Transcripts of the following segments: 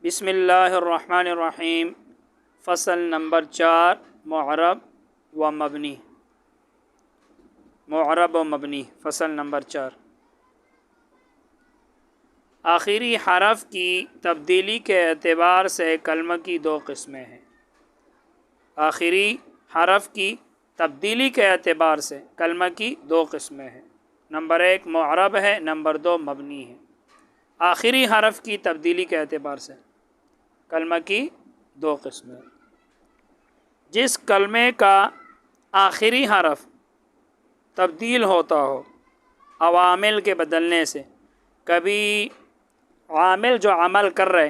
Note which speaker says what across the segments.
Speaker 1: بسم اللہ الرحمن الرحیم۔ فصل نمبر 4، معرب و مبنی۔ معرب و مبنی، فصل نمبر 4۔ آخری حرف کی تبدیلی کے اعتبار سے کلمہ کی دو قسمیں ہیں۔ آخری حرف کی تبدیلی کے اعتبار سے کلمہ کی دو قسمیں ہیں۔ نمبر 1 معرب ہے، نمبر 2 مبنی ہے۔ آخری حرف کی تبدیلی کے اعتبار سے کلمہ کی دو قسمیں۔ جس کلمے کا آخری حرف تبدیل ہوتا ہو عوامل کے بدلنے سے، کبھی عامل جو عمل کر رہے،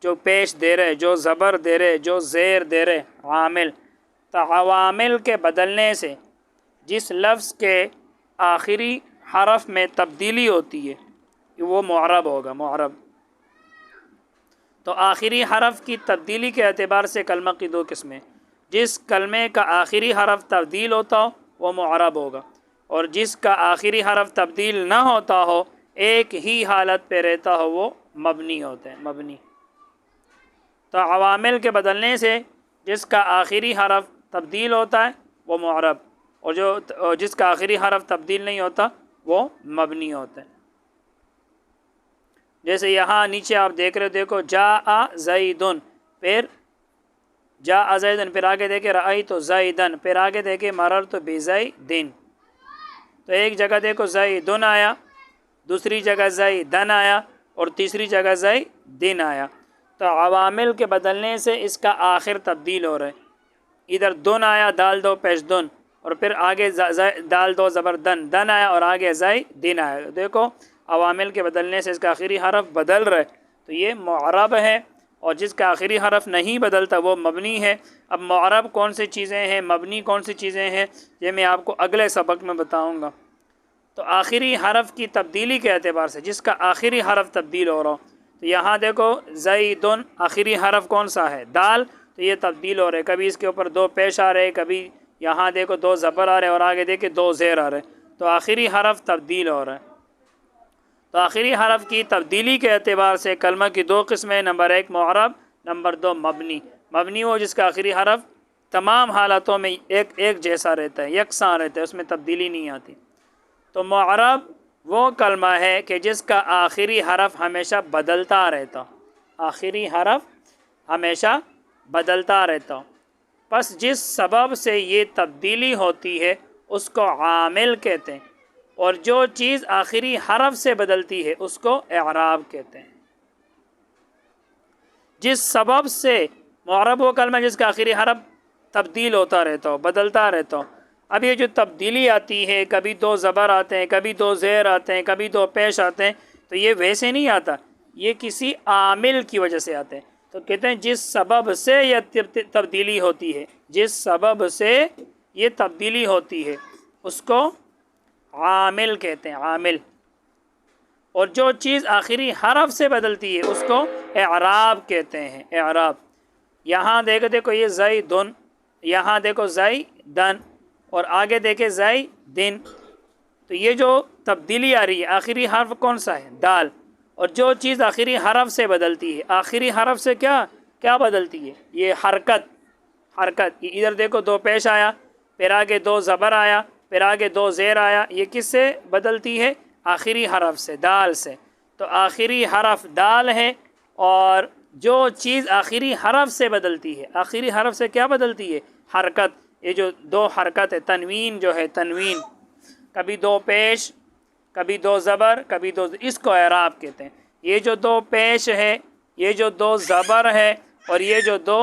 Speaker 1: جو پیش دے رہے، جو زبر دے رہے، جو زیر دے رہے، عامل، تو عوامل کے بدلنے سے جس لفظ کے آخری حرف میں تبدیلی ہوتی ہے وہ معرب ہوگا، معرب۔ تو آخری حرف کی تبدیلی کے اعتبار سے کلمہ کی دو قسمیں۔ جس کلمے کا آخری حرف تبدیل ہوتا ہو وہ معرب ہوگا، اور جس کا آخری حرف تبدیل نہ ہوتا ہو، ایک ہی حالت پہ رہتا ہو، وہ مبنی ہوتا ہے، مبنی۔ تو عوامل کے بدلنے سے جس کا آخری حرف تبدیل ہوتا ہے وہ معرب، اور جس کا آخری حرف تبدیل نہیں ہوتا وہ مبنی ہوتا ہے۔ جیسے یہاں نیچے آپ دیکھ رہے ہو، دیکھو جاء زیدن، پھر جاء زیدن، پھر آگے دیکھے رأیت زیدن، پھر آگے دیکھے مررت بزیدن۔ تو ایک جگہ دیکھو زیدن آیا، دوسری جگہ زیدن آیا، اور تیسری جگہ زیدن آیا۔ تو عوامل کے بدلنے سے اس کا آخر تبدیل ہو رہا ہے۔ ادھر دن آیا، دال دو پیش دن، اور پھر آگے دال دو زبر دن، دن آیا، اور آگے زیدن آیا۔ دیکھو عوامل کے بدلنے سے اس کا آخری حرف بدل رہا ہے، تو یہ معرب ہے، اور جس کا آخری حرف نہیں بدلتا وہ مبنی ہے۔ اب معرب کون سی چیزیں ہیں، مبنی کون سی چیزیں ہیں، یہ میں آپ کو اگلے سبق میں بتاؤں گا۔ تو آخری حرف کی تبدیلی کے اعتبار سے جس کا آخری حرف تبدیل ہو رہا ہو، تو یہاں دیکھو زیدن، آخری حرف کون سا ہے، دال، تو یہ تبدیل ہو رہے، کبھی اس کے اوپر دو پیش آ رہے، کبھی یہاں دیکھو دو زبر آ رہے، اور آگے دیکھے دو زیر آ رہے، تو آخری حرف تبدیل ہو رہا ہے۔ تو آخری حرف کی تبدیلی کے اعتبار سے کلمہ کی دو قسمیں، نمبر 1 معرب، نمبر 2 مبنی۔ مبنی وہ جس کا آخری حرف تمام حالتوں میں ایک جیسا رہتا ہے، یکساں رہتا ہے، اس میں تبدیلی نہیں آتی۔ تو معرب وہ کلمہ ہے کہ جس کا آخری حرف ہمیشہ بدلتا رہتا، آخری حرف ہمیشہ بدلتا رہتا۔ پس جس سبب سے یہ تبدیلی ہوتی ہے اس کو عامل کہتے ہیں، اور جو چیز آخری حرف سے بدلتی ہے اس کو اعراب کہتے ہیں۔ جس سبب سے معرب وہ کلمہ جس کا آخری حرف تبدیل ہوتا رہتا ہو، بدلتا رہتا ہو۔ اب یہ جو تبدیلی آتی ہے، کبھی دو زبر آتے ہیں، کبھی دو زیر آتے ہیں، کبھی دو پیش آتے ہیں، تو یہ ویسے نہیں آتا، یہ کسی عامل کی وجہ سے آتے ہیں۔ تو کہتے ہیں جس سبب سے یہ تبدیلی ہوتی ہے، جس سبب سے یہ تبدیلی ہوتی ہے اس کو عامل کہتے ہیں، عامل۔ اور جو چیز آخری حرف سے بدلتی ہے اس کو اعراب کہتے ہیں، اعراب۔ یہاں دیکھو یہ زیدن، یہاں دیکھو زیدن، اور آگے دیکھے زیدن، تو یہ جو تبدیلی آ رہی ہے آخری حرف کون سا ہے، دال، اور جو چیز آخری حرف سے بدلتی ہے، آخری حرف سے کیا بدلتی ہے، یہ حرکت، حرکت۔ ادھر دیکھو دو پیش آیا، پھر آگے دو زبر آیا، پھر آگے دو زیر آیا، یہ کس سے بدلتی ہے، آخری حرف سے، دال سے۔ تو آخری حرف دال ہے، اور جو چیز آخری حرف سے بدلتی ہے، آخری حرف سے کیا بدلتی ہے، حرکت۔ یہ جو دو حرکت ہے، تنوین جو ہے، تنوین، کبھی دو پیش، کبھی دو زبر، کبھی دو، اس کو اعراب کہتے ہیں۔ یہ جو دو پیش ہے، یہ جو دو زبر ہے، اور یہ جو دو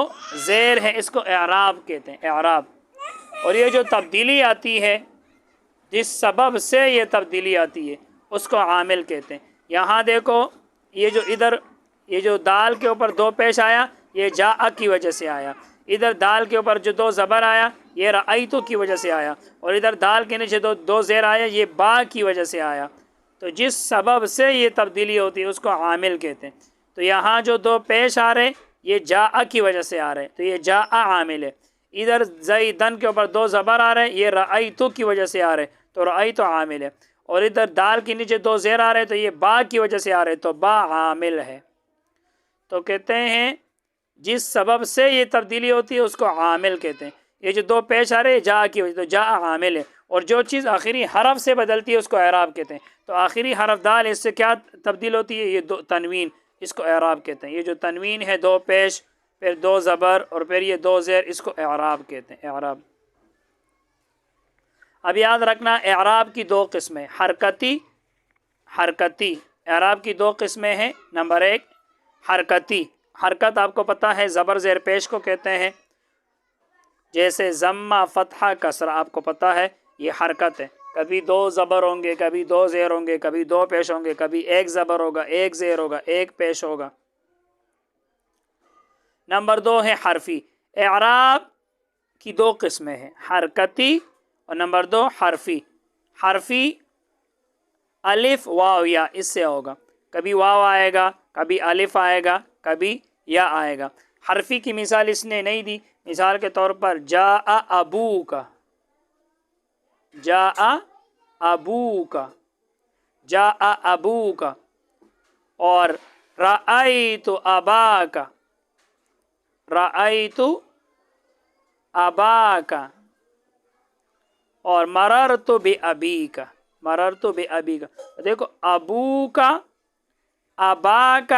Speaker 1: زیر ہے، اس کو اعراب کہتے ہیں، اعراب۔ اور یہ جو تبدیلی آتی ہے جس سبب سے یہ تبدیلی آتی ہے اس کو عامل کہتے ہیں۔ یہاں دیکھو یہ جو ادھر یہ جو دال کے اوپر دو پیش آیا، یہ جاء کی وجہ سے آیا۔ ادھر دال کے اوپر جو دو زبر آیا یہ رأیت کی وجہ سے آیا، اور ادھر دال کے نیچے دو زیر آیا، یہ با کی وجہ سے آیا۔ تو جس سبب سے یہ تبدیلی ہوتی ہے اس کو عامل کہتے ہیں۔ تو یہاں جو دو پیش آ رہے یہ جاء کی وجہ سے آ رہے، تو یہ جاء عامل ہے۔ ادھر زیدن کے اوپر دو زبر آ رہے، یہ رأیت کی وجہ سے آ رہے، تو رأیت عامل ہے۔ اور ادھر دال کے نیچے دو زیر آ رہے تو یہ با کی وجہ سے آ رہے، تو با عامل ہے۔ تو کہتے ہیں جس سبب سے یہ تبدیلی ہوتی ہے اس کو عامل کہتے ہیں. یہ جو دو پیش آ رہے ہیں جا کی وجہ تو جا عامل ہے، اور جو چیز آخری حرف سے بدلتی ہے اس کو اعراب کہتے ہیں. تو آخری حرف دال اس سے کیا تبدیل ہوتی ہے؟ یہ دو تنوین، اس کو اعراب کہتے ہیں. یہ جو تنوین ہے دو پیش پھر دو زبر اور پھر یہ دو زیر، اس کو اعراب کہتے ہیں. اعراب. اب یاد رکھنا اعراب کی دو قسمیں، حرکتی حرکتی. اعراب کی دو قسمیں ہیں. نمبر ایک حرکتی. حرکت آپ کو پتہ ہے زبر زیر پیش کو کہتے ہیں، جیسے ضمہ فتحہ کسرہ آپ کو پتہ ہے یہ حرکت ہے. کبھی دو زبر ہوں گے، کبھی دو زیر ہوں گے، کبھی دو پیش ہوں گے، کبھی ایک زبر ہوگا، ایک زیر ہوگا، ایک پیش ہوگا. نمبر دو ہے حرفی. اعراب کی دو قسمیں ہیں، حرکتی اور نمبر دو حرفی. حرفی الف واو یا اس سے ہوگا، کبھی واو آئے گا، کبھی الف آئے گا، کبھی یا آئے گا. حرفی کی مثال اس نے نہیں دی. مثال کے طور پر جاء ابوک، جاء ابوک، جاء ابوک. اور رأیت اباک، رأیت اباک. اور مررت بأبیک، مررت بأبیک. دیکھو ابوک، اباک،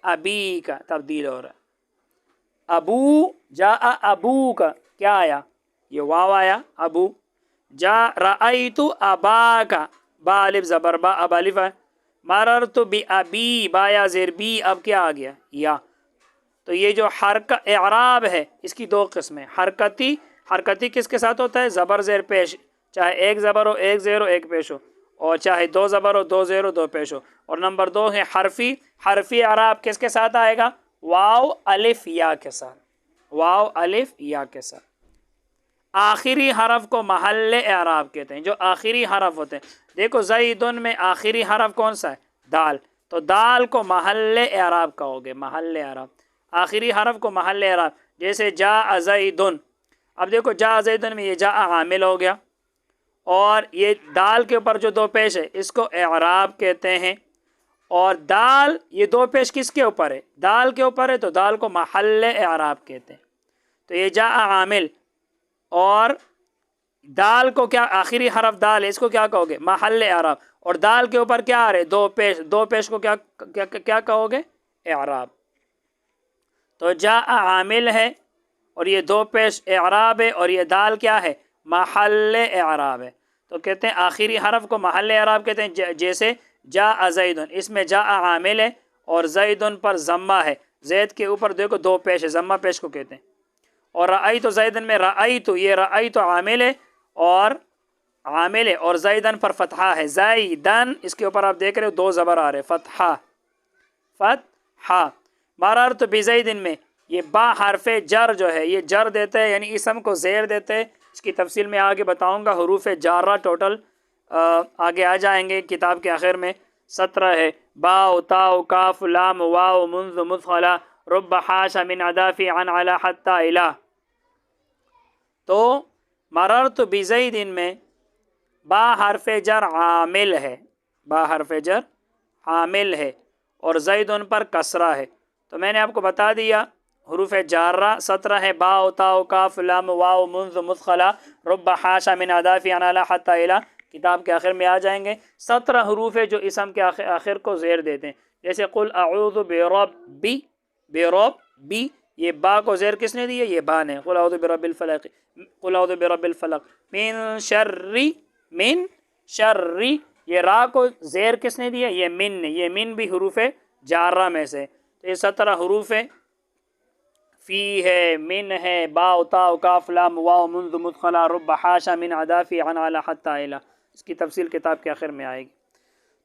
Speaker 1: ابیک تبدیل ہو رہا ہے. ابو جاء ابوک کیا آیا؟ یہ واو آیا ابو. جا رأیت اباک، با الف زبر با، اب الف ہے. مررت بأبی، با یا زیر بی، اب کیا آ گیا؟ یا. تو یہ جو اعراب ہے اس کی دو قسمیں. حرکتی، حرکتی کس کے ساتھ ہوتا ہے؟ زبر زیر پیش، چاہے ایک زبر ہو، ایک زیر ہو، ایک پیش ہو، اور چاہے دو زبر ہو، دو زیر ہو، دو پیش ہو. اور نمبر دو ہے حرفی. حرفی اعراب کس کے ساتھ آئے گا؟ واو الف یا کے ساتھ، واو الف یا کے ساتھ. آخری حرف کو محل اعراب کہتے ہیں. جو آخری حرف ہوتے ہیں، دیکھو زیدن میں آخری حرف کون سا ہے؟ دال. تو دال کو محل اعراب کہوگے، محل اعراب. آخری حرف کو محل اعراب. جیسے جاء زیدن. اب دیکھو جاء زیدن میں یہ جاء عامل ہو گیا، اور یہ دال کے اوپر جو دو پیش ہے اس کو اعراب کہتے ہیں. اور دال یہ دو پیش کس کے اوپر ہے؟ دال کے اوپر ہے، تو دال کو محل اعراب کہتے ہیں. تو یہ جاء عامل، اور دال کو کیا آخری حرف دال ہے اس کو کیا کہو گے؟ محل اعراب. اور دال کے اوپر کیا آ رہے؟ دو پیش. دو پیش کو کیا کہو گے؟ اعراب. تو جاء عامل ہے اور یہ دو پیش اعراب ہے، اور یہ دال کیا ہے؟ محل اعراب ہے. تو کہتے ہیں آخری حرف کو محل اعراب کہتے ہیں. جیسے جاء زیدن، اس میں جاء عامل ہے اور زیدن پر ضمہ ہے. زید کے اوپر دیکھو دو پیش ہے، ضمہ پیش کو کہتے ہیں. اور رأیت زیدن میں رأیت، یہ رأیت عامل ہے اور زیدن پر فتحہ ہے. زیدن اس کے اوپر آپ دیکھ رہے ہو دو زبر آ رہے، فتحہ فتحہ. مررت بزیدن میں یہ با حرف جر جو ہے یہ جر دیتے ہیں، یعنی اسم کو زیر دیتے ہیں. اس کی تفصیل میں آگے بتاؤں گا. حروف جارہ ٹوٹل آگے آ جائیں گے کتاب کے آخر میں. 17 ہے. با تا کاف لام واو منذ مثقلہ رب حاش من ادافی عن علی حتی الہ. تو مررت بزیدن میں با حرف جر عامل ہے، با حرف جر عامل ہے اور زید ان پر کسرہ ہے. تو میں نے آپ کو بتا دیا حروف جارہ 17 ہے. با تا کاف لام واو منذ مثقلہ رب حاش من ادافی عن علی حتی الہ. کتاب کے آخر میں آ جائیں گے. 17 حروف ہے جو اسم کے آخر کو زیر دیتے ہیں. جیسے قل اعوذ بربی، بربی یہ با کو زیر کس نے دی ہے؟ یہ با نے. قل اعوذ برب الفلق، قل اعوذ برب الفلق. من شر، من شر یہ را کو زیر کس نے دی ہے؟ یہ من نے. یہ من بھی حروف جارہ میں سے. تو یہ 17 حروف ہے. فی ہے، من ہے، با تا کاف لام واو منذ مثقلہ رب حاشا من عدافی عن علی حتی الہ. اس کی تفصیل کتاب کے آخر میں آئے گی.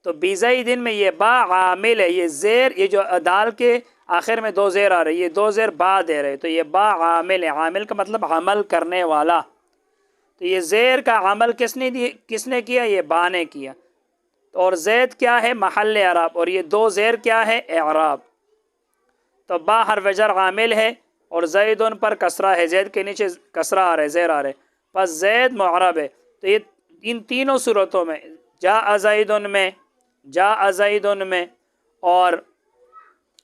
Speaker 1: تو بیزیدن میں یہ با عامل ہے، یہ زیر، یہ جو دال کے آخر میں دو زیر آ رہے، یہ دو زیر با دے رہے، تو یہ با عامل ہے. عامل کا مطلب عمل کرنے والا. تو یہ زیر کا عمل کس نے کیا؟ یہ با نے کیا. اور زید کیا ہے؟ محل اعراب. اور یہ دو زیر کیا ہے؟ اعراب. تو با حرف جر عامل ہے اور زید ان پر کسرہ ہے. زید کے نیچے کسرہ آ رہے، زیر آ رہے، پس زید معرب ہے. تو یہ ان تینوں صورتوں میں جاء زیدن میں، جاء زیدن میں، اور